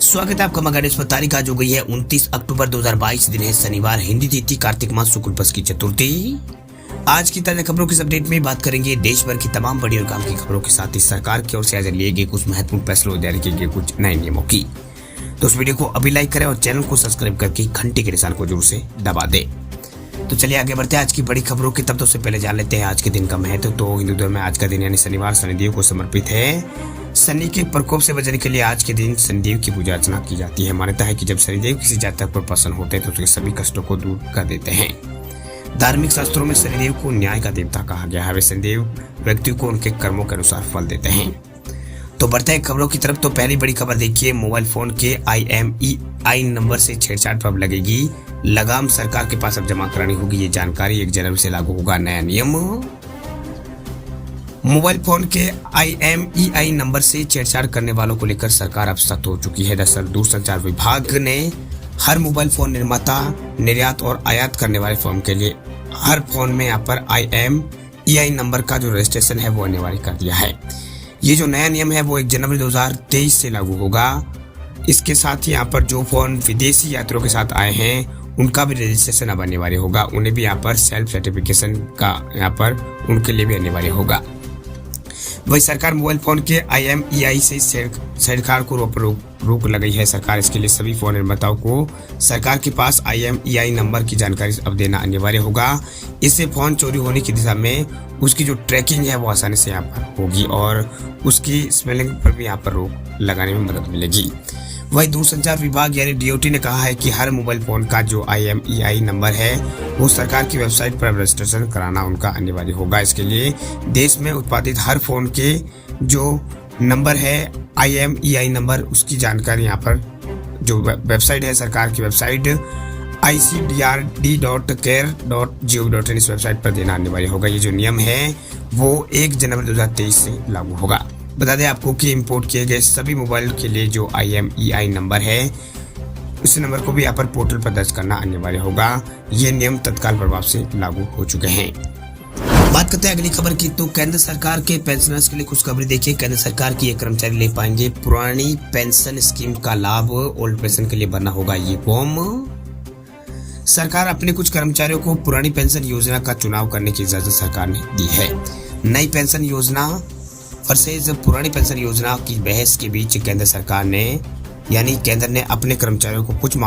स्वागत है आपका मगाडेश पर। तारीख आज हो गई है 29 अक्टूबर 2022, दिन है शनिवार, हिंदी तिथि कार्तिक मास शुक्ल पक्ष की चतुर्थी। आज की ताजा खबरों के अपडेट में बात करेंगे देश भर की तमाम बड़ी और काम की खबरों के साथ ही सरकार की ओर से आज लिए गए कुछ महत्वपूर्ण फैसलों जारी किए गए कुछ नए नियमों की। तो उस वीडियो को अभी लाइक करें और चैनल को सब्सक्राइब करके घंटे के निशान को जरूर से दबा दे। तो चलिए आगे बढ़ते हैं आज की बड़ी खबरों की। तब तो उससे पहले जान लेते हैं आज के दिन का महत्व। तो हिंदू धर्म में आज का दिन यानी शनिवार शनिदेव को समर्पित है। शनि के प्रकोप से बचने के लिए आज के दिन शनिदेव की पूजा अर्चना की जाती है। मान्यता है कि जब शनिदेव किसी जातक पर प्रसन्न होते हैं तो उसके सभी कष्टों को दूर कर देते हैं। धार्मिक शास्त्रों में शनिदेव को न्याय का देवता कहा गया है। वे शनिदेव व्यक्ति को उनके कर्मों के अनुसार फल देते हैं। तो बढ़ते हैं खबरों की तरफ। तो पहली बड़ी खबर देखिए, मोबाइल फोन के IMEI नंबर से छेड़छाड़ पर अब लगेगी लगाम। सरकार के पास अब जमा करानी होगी ये जानकारी। 1 जनवरी से लागू होगा नया नियम। मोबाइल फोन के IMEI नंबर से छेड़छाड़ करने वालों को लेकर सरकार अब सख्त हो चुकी है। दरअसल दूरसंचार विभाग ने हर मोबाइल फोन निर्माता, निर्यात और आयात करने वाले फर्म के लिए हर फोन में यहाँ पर IMEI नंबर का जो रजिस्ट्रेशन है वो अनिवार्य कर दिया है। ये जो नया नियम है वो 1 जनवरी 2023 से लागू होगा। इसके साथ ही यहाँ पर जो फोन विदेशी यात्रियों के साथ आए हैं उनका भी रजिस्ट्रेशन अब अनिवार्य होगा। उन्हें भी यहाँ पर सेल्फ सर्टिफिकेशन का यहाँ पर उनके लिए भी अनिवार्य होगा। वही सरकार मोबाइल फोन के IMEI से छेड़छाड़ को रोक लगाई है। सरकार इसके लिए सभी फोन निर्माताओं को सरकार के पास IMEI नंबर की जानकारी अब देना अनिवार्य होगा। इससे फोन चोरी होने की दिशा में उसकी जो ट्रैकिंग है वो आसानी से यहाँ पर होगी और उसकी स्पेलिंग पर भी यहाँ पर रोक लगाने में मदद मिलेगी। वही दूरसंचार विभाग यानी DOT ने कहा है कि हर मोबाइल फोन का जो IMEI नंबर है वो सरकार की वेबसाइट पर रजिस्ट्रेशन कराना उनका अनिवार्य होगा। इसके लिए देश में उत्पादित हर फोन के जो नंबर है IMEI नंबर उसकी जानकारी यहाँ पर जो वेबसाइट है सरकार की वेबसाइट icdrd.care.gov.in इस वेबसाइट पर देना अनिवार्य होगा। ये जो नियम है वो 1 जनवरी 2023 से लागू होगा। बता दें आपको कि इंपोर्ट किए गए सभी मोबाइल के लिए जो IMEI नंबर है उस नंबर को भी यहाँ पर पोर्टल पर दर्ज करना अनिवार्य होगा। ये नियम तत्काल प्रभाव से लागू हो चुके हैं। बात करते हैं अगली खबर की। तो केंद्र सरकार के पेंशनर्स के लिए खुशखबरी देखिए। केंद्र सरकार की ये कर्मचारी ले पाएंगे पुरानी पेंशन स्कीम का लाभ। ओल्ड पेंशन के लिए भरना होगा ये फॉर्म। सरकार अपने कुछ कर्मचारियों को पुरानी पेंशन योजना का चुनाव करने की इजाजत सरकार ने दी है। नई पेंशन योजना वर्सेज पुरानी पेंशन योजना की बहस के बीच केंद्र सरकार ने यानी केंद्र ने अपने कर्मचारियों को कुछ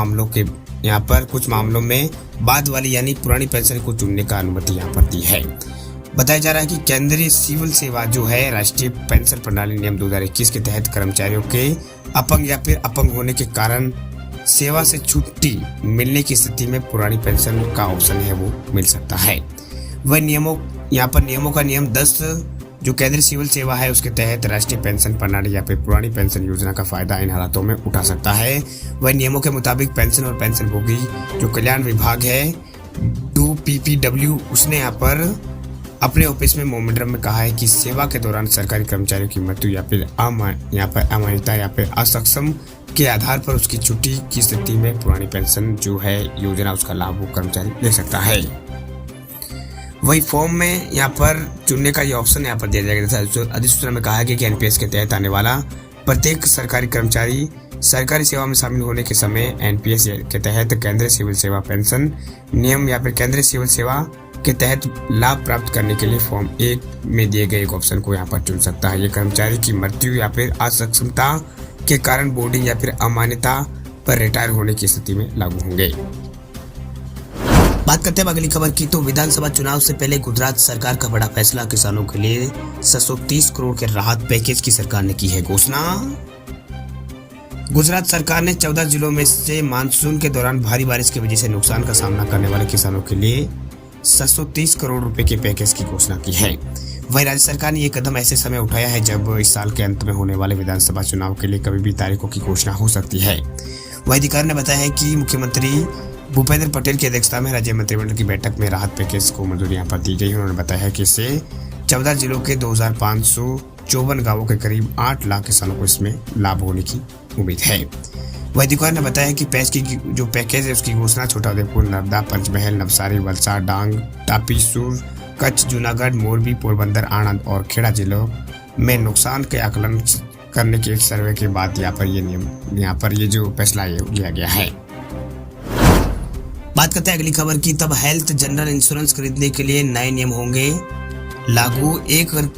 मामलों में बाद वाली यानी पुरानी पेंशन को चुनने का अनुमति यहाँ पर दी है। बताया जा रहा है कि केंद्रीय सिविल सेवा जो है राष्ट्रीय पेंशन प्रणाली नियम 2021 के तहत कर्मचारियों के अपंग या फिर अपंग होने के कारण सेवा से छुट्टी मिलने की स्थिति में पुरानी पेंशन का ऑप्शन है वो मिल सकता है। वह नियमों का नियम 10 जो केंद्रीय सिविल सेवा है उसके तहत राष्ट्रीय पेंशन प्रणाली या फिर पुरानी पेंशन योजना का फायदा इन हालातों में उठा सकता है। वह नियमों के मुताबिक पेंशन और पेंशन भोगी जो कल्याण विभाग है DPPW उसने यहाँ पर अपने ऑफिस में मोमेंटम में कहा है कि सेवा के दौरान सरकारी कर्मचारियों की मृत्यु या फिर अमान्यता या फिर असक्षम के आधार पर उसकी छुट्टी की स्थिति में पुरानी पेंशन जो है योजना उसका लाभ वो कर्मचारी ले सकता है। वही फॉर्म में यहाँ पर चुनने का ये ऑप्शन यहाँ पर दिया जाएगा। अधिसूचना में कहा गया कि NPS के तहत आने वाला प्रत्येक सरकारी कर्मचारी सरकारी सेवा में शामिल होने के समय NPS के तहत केंद्रीय सिविल सेवा पेंशन नियम या फिर केंद्रीय सिविल सेवा के तहत लाभ प्राप्त करने के लिए फॉर्म 1 में दिए गए एक ऑप्शन को यहाँ पर चुन सकता है। ये कर्मचारी की मृत्यु या फिर असक्षमता के कारण बोर्डिंग या फिर अमान्यता पर रिटायर होने की स्थिति में लागू होंगे। बात करते हैं अगली खबर की। तो विधानसभा चुनाव से पहले गुजरात सरकार का बड़ा फैसला। किसानों के लिए 730 करोड़ के राहत पैकेज की सरकार ने की है घोषणा। गुजरात सरकार ने 14 जिलों में से मानसून के दौरान भारी बारिश की वजह से नुकसान का सामना करने वाले किसानों के लिए 730 करोड़ रुपए के पैकेज की घोषणा की है। वही राज्य सरकार ने ये कदम ऐसे समय उठाया है जब इस साल के अंत में होने वाले विधानसभा चुनाव के लिए कभी भी तारीखों की घोषणा हो सकती है। वही अधिकारी ने बताया है कि मुख्यमंत्री भूपेंद्र पटेल की अध्यक्षता में राज्य मंत्रिमंडल की बैठक में राहत पैकेज को मंजूरी यहाँ पर दी गई। उन्होंने बताया है कि इससे 14 जिलों के 2554 गांवों के करीब 8 लाख किसानों को इसमें लाभ होने की उम्मीद है। वही अधिकारी ने बताया कि जो पैकेज है उसकी घोषणा छोटाउदेपुर, नर्मदा, पंचमहल, नवसारी, वलसाड, डांग, तापी, सूर, कच्छ, जूनागढ़, मोरबी, पोरबंदर, आणंद और खेड़ा जिलों में नुकसान के आकलन करने के एक सर्वे के बाद यहाँ पर ये जो फैसला लिया गया है। बात करते हैं अगली खबर की। तब हेल्थ जनरल इंश्योरेंस खरीदने के लिए नए नियम होंगे लागू। 1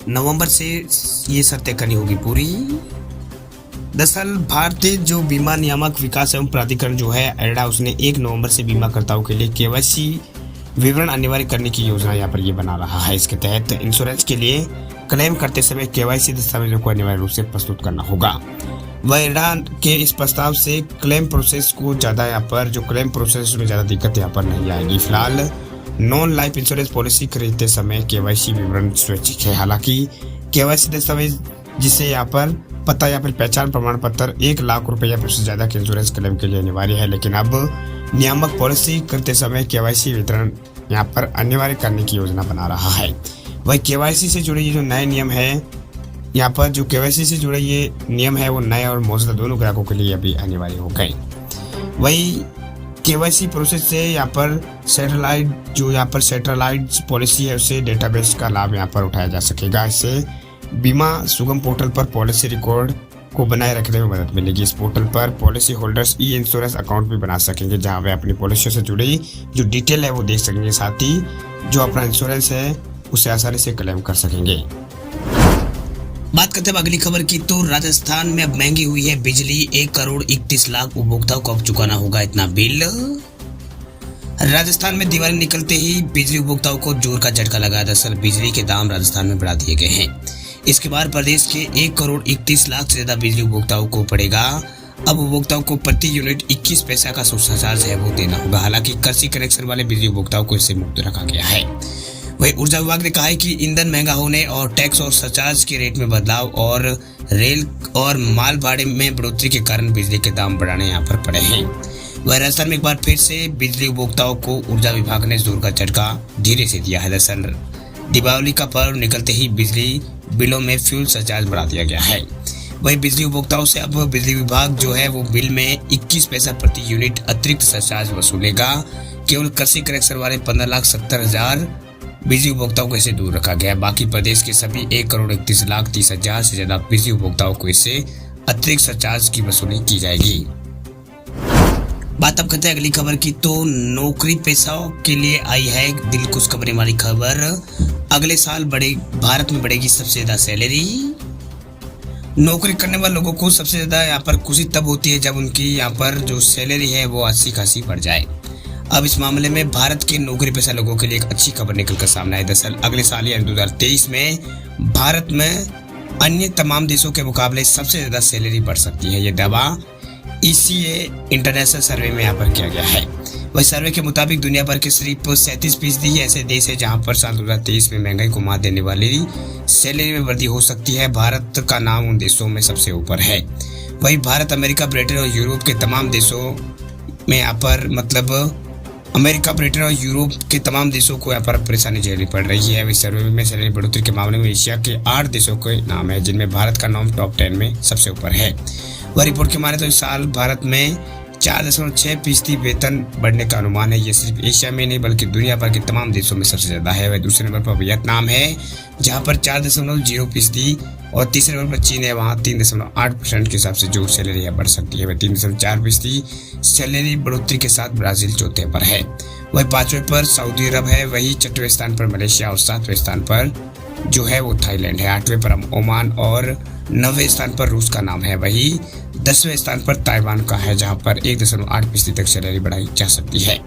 नवंबर से ये शर्तें करनी होगी पूरी। दरअसल भारतीय जो बीमा नियामक विकास एवं प्राधिकरण जो है एडा, उसने 1 नवंबर से बीमाकर्ताओं के लिए केवाईसी विवरण अनिवार्य करने की योजना यहाँ पर ये बना रहा है। इसके तहत इंश्योरेंस के लिए क्लेम करते समय केवाईसी दस्तावेजों को अनिवार्य रूप से प्रस्तुत करना होगा। वह एडा के इस प्रस्ताव से क्लेम प्रोसेस को ज्यादा में ज्यादा दिक्कत यहाँ पर नहीं आएगी। फिलहाल नॉन लाइफ इंश्योरेंस पॉलिसी खरीदते समय केवाईसी विवरण स्वैच्छिक है। हालांकि केवाईसी दस्तावेज जिसे यहाँ पर पता या फिर पहचान प्रमाण पत्र 1 लाख रुपए या फिर उससे ज्यादा के इंश्योरेंस क्लेम के लिए अनिवार्य है। लेकिन अब नियामक पॉलिसी करते समय केवाईसी वितरण यहाँ पर अनिवार्य करने की योजना बना रहा है। वही केवाईसी से जुड़े ये जो नए नियम है, यहाँ पर जो केवाईसी से जुड़े ये नियम है वो नए और मौजूदा दोनों ग्राहकों के लिए अभी अनिवार्य हो गए। वही केवाईसी प्रोसेस से यहाँ पर सैटेलाइट पॉलिसी है उससे डेटाबेस का लाभ यहाँ पर उठाया जा सकेगा। इससे बीमा सुगम पोर्टल पर पॉलिसी रिकॉर्ड को बनाए रखने में मदद मिलेगी। इस पोर्टल पर पॉलिसी होल्डर्स ई इंश्योरेंस अकाउंट भी बना सकेंगे, जहां वे अपनी पॉलिसियों से जुड़ी जो डिटेल है वो देख सकेंगे। साथ ही जो अपना इंश्योरेंस है उसे आसानी से क्लेम कर सकेंगे। बात करते हैं अगली खबर की। तो राजस्थान में अब महंगी हुई है बिजली। 1 करोड़ 31 लाख उपभोक्ताओं को अब चुकाना होगा इतना बिल। राजस्थान में दिवाली निकलते ही बिजली उपभोक्ताओं को जोर का झटका लगा। दरअसल बिजली के दाम राजस्थान में बढ़ा दिए गए हैं। इसके बाद प्रदेश के 1 करोड़ 31 लाख से ज्यादा बिजली उपभोक्ताओं को पड़ेगा। अब उपभोक्ताओं को प्रति यूनिट 21 पैसा का सरचार्ज है वो देना होगा। हालांकि कृषि कनेक्शन वाले बिजली उपभोक्ताओं को इससे मुक्त रखा गया है। वही ऊर्जा विभाग ने कहा है कि ईंधन महंगा होने और टैक्स और सरचार्ज के रेट में बदलाव और रेल और माल भाड़े में बढ़ोतरी के कारण बिजली के दाम बढ़ाने यहाँ पर पड़े हैं। वह राजस्थान में एक बार फिर से बिजली उपभोक्ताओं को ऊर्जा विभाग ने जोर का झटका धीरे से दिया है। दरअसल दीपावली का पर्व निकलते ही बिजली बिलों में फ्यूल सरचार्ज बढ़ा दिया गया है। वही बिजली उपभोक्ताओं से अब बिजली विभाग जो है वो बिल में 21 पैसा प्रति यूनिट अतिरिक्त सरचार्ज वसूलेगा। केवल कृषि कनेक्शन वाले 15,70,000 बिजली उपभोक्ताओं को इससे दूर रखा गया है। बाकी प्रदेश के सभी 1 करोड़ 31 लाख 30,000 से ज्यादा बिजली उपभोक्ताओं को इससे अतिरिक्त सरचार्ज की वसूली की जाएगी। बात अब करते हैं अगली खबर की। तो नौकरी पेशाओं के लिए आई है दिल खुश खबरें वाली खबर। अगले साल भारत में बढ़ेगी सबसे ज्यादा सैलरी। नौकरी करने वाले लोगों को सबसे ज्यादा यहाँ पर खुशी तब होती है जब उनकी यहाँ पर जो सैलरी है वो अच्छी खासी बढ़ जाए। अब इस मामले में भारत के नौकरी पेशा लोगों के लिए एक अच्छी खबर निकलकर सामने आई। दरअसल अगले साल यानी 2023 में भारत में अन्य तमाम देशों के मुकाबले सबसे ज्यादा सैलरी बढ़ सकती है। ये दावा ECA इंटरनेशनल सर्वे में यहाँ पर किया गया है। वही सर्वे के मुताबिक दुनिया भर के सिर्फ 37% ही ऐसे देश है जहां पर साल 2023 में महंगाई को मात देने वाली सैलरी में वृद्धि हो सकती है। भारत का नाम उन देशों में सबसे ऊपर है। वही भारत अमेरिका, ब्रिटेन और यूरोप के तमाम देशों में यहाँ पर तमाम देशों को यहाँ पर परेशानी झेलनी पड़ रही है। इस सर्वे में सैलरी बढ़ोतरी के मामले में एशिया के 8 देशों के नाम है, जिनमें भारत का नाम टॉप 10 में सबसे ऊपर है। वह रिपोर्ट के माने तो इस साल भारत में 4.6% वेतन बढ़ने का अनुमान है। ये सिर्फ एशिया में नहीं बल्कि दुनिया भर के तमाम देशों में सबसे ज्यादा है। वह दूसरे नंबर पर वियतनाम है जहां पर 4.0% और तीसरे नंबर पर चीन है, वहां 3.8% के हिसाब से जो सैलरी बढ़ सकती है। वह 3.4% सैलरी बढ़ोतरी के साथ ब्राजील चौथे पर है। वही 5वें पर सऊदी अरब है। वही 6वें स्थान पर मलेशिया और 7वें स्थान पर जो है वो थाईलैंड है। 8वें पर ओमान और 9वें स्थान पर रूस का नाम है। वही 10वें स्थान पर ताइवान का है जहां पर 1.8% तक सैलरी बढ़ाई जा सकती है।